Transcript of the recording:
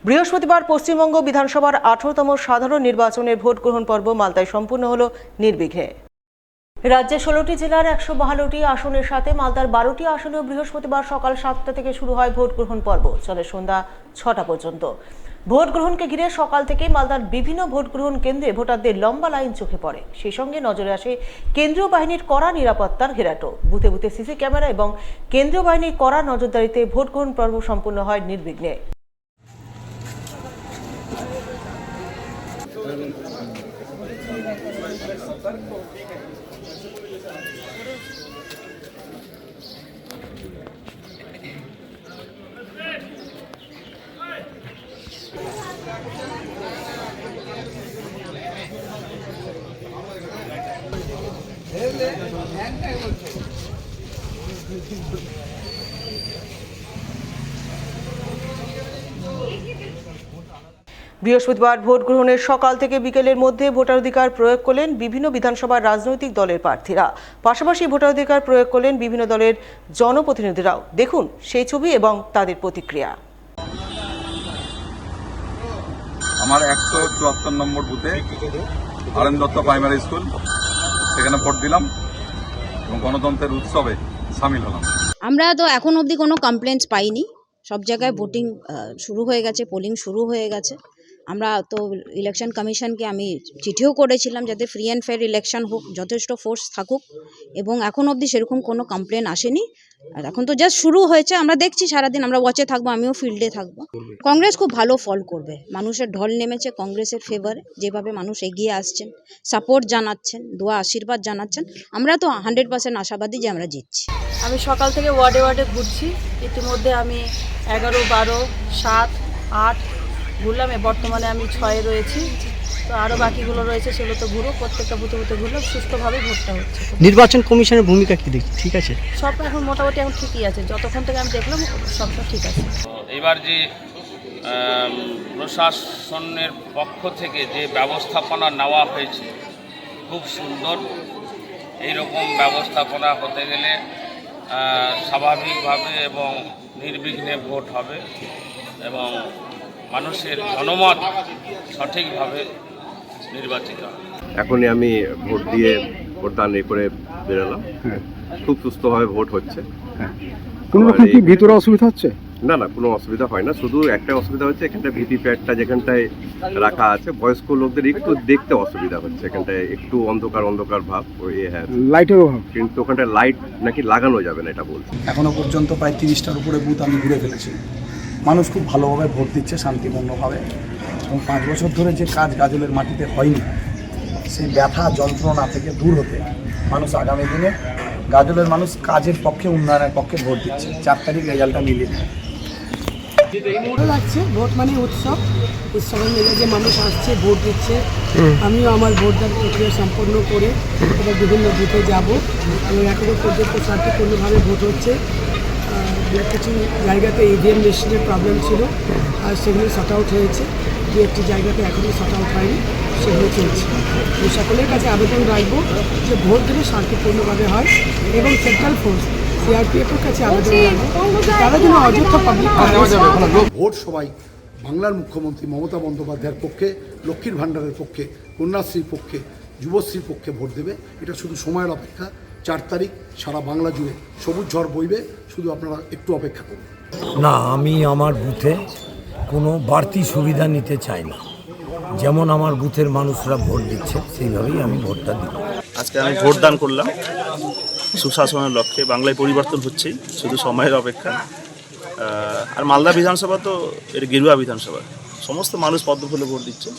বৃহস্পতিবার পশ্চিমবঙ্গ বিধানসভার 18তম সাধারণ নির্বাচনের ভোট গ্রহণ পর্ব মালদায় সম্পূর্ণ হলো নির্বিঘ্নে। রাজ্যে 16টি জেলার 152টি আসনের সাথে মালদার 12টি আসনেও বৃহস্পতিবার সকাল 7টা থেকে শুরু হয় ভোট গ্রহণ পর্ব, চলে সন্ধ্যা 6টা পর্যন্ত। ভোট গ্রহণকে ঘিরে সকাল থেকেই মালদার বিভিন্ন ভোট গ্রহণ কেন্দ্রে ভোটারদের লম্বা লাইন চোখে পড়ে। সেই সঙ্গে নজরে আসে কেন্দ্রীয় বাহিনীর কড়া নিরাপত্তার ঘেরাটো। বুথে বুথে সিসি ক্যামেরা এবং কেন্দ্রীয় বাহিনীর কড়া নজরদারিতে ভোট গ্রহণ পর্ব সম্পূর্ণ হয় নির্বিঘ্নে। বৃহস্পতিবার ভোট গ্রহণের সকাল থেকে বিকেলের মধ্যে ভোটাধিকার প্রয়োগ করলেন বিভিন্ন বিধানসভার রাজনৈতিক দলের প্রার্থীরা। পাশাপাশি ভোটাধিকার প্রয়োগ করলেন বিভিন্ন দলের জনপ্রতিনিধিরাও। দেখুন সেই ছবি এবং তাদের প্রতিক্রিয়া। আমার 174 নম্বর বুথে আরএন দত্ত প্রাইমারি স্কুল, সেখানে ভোট দিলাম এবং গণতন্ত্রের উৎসবে সামিল হলাম। আমরা তো এখন অবধি কোনো কমপ্লেন্টস পাইনি। সব জায়গায় ভোটিং শুরু হয়ে গেছে, পোলিং শুরু হয়ে গেছে। আমরা তো ইলেকশন কমিশনকে আমি চিঠিও করেছিলাম যাতে ফ্রি অ্যান্ড ফেয়ার ইলেকশন হোক, যথেষ্ট ফোর্স থাকুক, এবং এখন অবধি সেরকম কোনো কমপ্লেন আসেনি। আর এখন তো জাস্ট শুরু হয়েছে, আমরা দেখছি সারাদিন, আমরা ওয়াচে থাকবো, আমিও ফিল্ডে থাকবো। কংগ্রেস খুব ভালো ফল করবে, মানুষের ঢল নেমেছে কংগ্রেসের ফেভারে। যেভাবে মানুষ এগিয়ে আসছেন, সাপোর্ট জানাচ্ছেন, দোয়া আশীর্বাদ জানাচ্ছেন, আমরা তো 100% আশাবাদী যে আমরা জিতছি। আমি সকাল থেকে ওয়ার্ডে ওয়ার্ডে ঘুরছি। ইতিমধ্যে আমি 11, 12, 7, 8 ঘুরলাম। বর্তমানে আমি 6-এ রয়েছি। তো আরও বাকিগুলো রয়েছে, সেগুলো তো ঘুরো। প্রত্যেকটা বুথে বুথে ঘুরলাম। সুস্থভাবে ভোটটা হচ্ছে। নির্বাচন কমিশনের ভূমিকা কি দেখি ঠিক আছে? সব এখন মোটামুটি এখন ঠিকই আছে, যতক্ষণ থেকে আমি দেখলাম সবটা ঠিক আছে। এবার যে প্রশাসনের পক্ষ থেকে যে ব্যবস্থাপনা নেওয়া হয়েছে খুব সুন্দর। এইরকম ব্যবস্থাপনা হতে গেলে স্বাভাবিকভাবে এবং নির্বিঘ্নে ভোট হবে এবং মানুষের জনমত সঠিকভাবে নির্বাচিত হবে। এখনই আমি ভোট দিয়ে ভোটদান করে বেরোলাম। খুব সুস্থভাবে ভোট হচ্ছে। কোনো রকম কি ভিতরে অসুবিধা হচ্ছে? না না, কোনো অসুবিধা হয় না। শুধু একটা অসুবিধা হচ্ছে, এখানটা ভিভিপ্যাটটা যেখানটায় রাখা আছে বয়স্ক লোকদের একটু দেখতে অসুবিধা হচ্ছে। এখানটায় একটু অন্ধকার অন্ধকার ভাব, ওই হ্যাঁ লাইটের অভাব। কিন্তু ওখানটায় লাইট নাকি লাগানো যাবে না, এটা বলছে। এখনো পর্যন্ত প্রায় 30টার উপরে বুথ আমি ঘুরে ফেলেছি। মানুষ খুব ভালোভাবে ভোট দিচ্ছে, শান্তিপূর্ণভাবে। এবং 5 বছর ধরে যে কাজ গাজলের মাটিতে হয়নি, সেই ব্যথা যন্ত্রণা থেকে দূর হতে মানুষ আগামী দিনে গাজলের মানুষ কাজের পক্ষে, উন্নয়নের পক্ষে ভোট দিচ্ছে। 4 তারিখ রেজাল্টটা মিলিয়ে ভালো লাগছে। ভোট মানে উৎসব, উৎসবের মিলে যে মানুষ আসছে ভোট দিচ্ছে। আমিও আমার ভোটদান প্রক্রিয়া সম্পন্ন করে এবার বিভিন্ন বুথে যাব এবং এখনও পর্যন্ত শান্তিপূর্ণভাবে ভোট হচ্ছে। কিছু জায়গাতে ইভিএম মেশিনের প্রবলেম ছিল, আর সেগুলো শর্ট আউট হয়েছে। 2-1টি জায়গাতে এখনও শর্ট আউট হয়নি, সেগুলো চলছে। তো সকলের কাছে আবেদন রাখবো যে ভোট যেন শান্তিপূর্ণভাবে হয় এবং সেন্ট্রাল ফোর্স সিআরপিএফের কাছে আবেদন রাখবো তারা যেন অযথা পাবলিক ভোট সবাই বাংলার মুখ্যমন্ত্রী মমতা বন্দ্যোপাধ্যায়ের পক্ষে, লক্ষ্মীর ভাণ্ডারের পক্ষে, কন্যাশ্রীর পক্ষে, যুবশ্রীর পক্ষে ভোট দেবে। এটা শুধু সময়ের অপেক্ষা। 4 তারিখ সারা বাংলা জুড়ে সবুজ ঝড় বইবে, শুধু আপনারা একটু অপেক্ষা করুন। না, আমি আমার বুথে কোনো বাড়তি সুবিধা নিতে চাই না। যেমন আমার বুথের মানুষরা ভোট দিচ্ছে সেইভাবেই আমি ভোটটা দিব। আজকে আমি ভোট দান করলাম সুশাসনের লক্ষ্যে। বাংলায় পরিবর্তন হচ্ছেই, শুধু সময়ের অপেক্ষা। আর মালদা বিধানসভা তো এর গেরুয়া বিধানসভা, সমস্ত মানুষ পদ্ম ফুলে ভোট দিচ্ছে।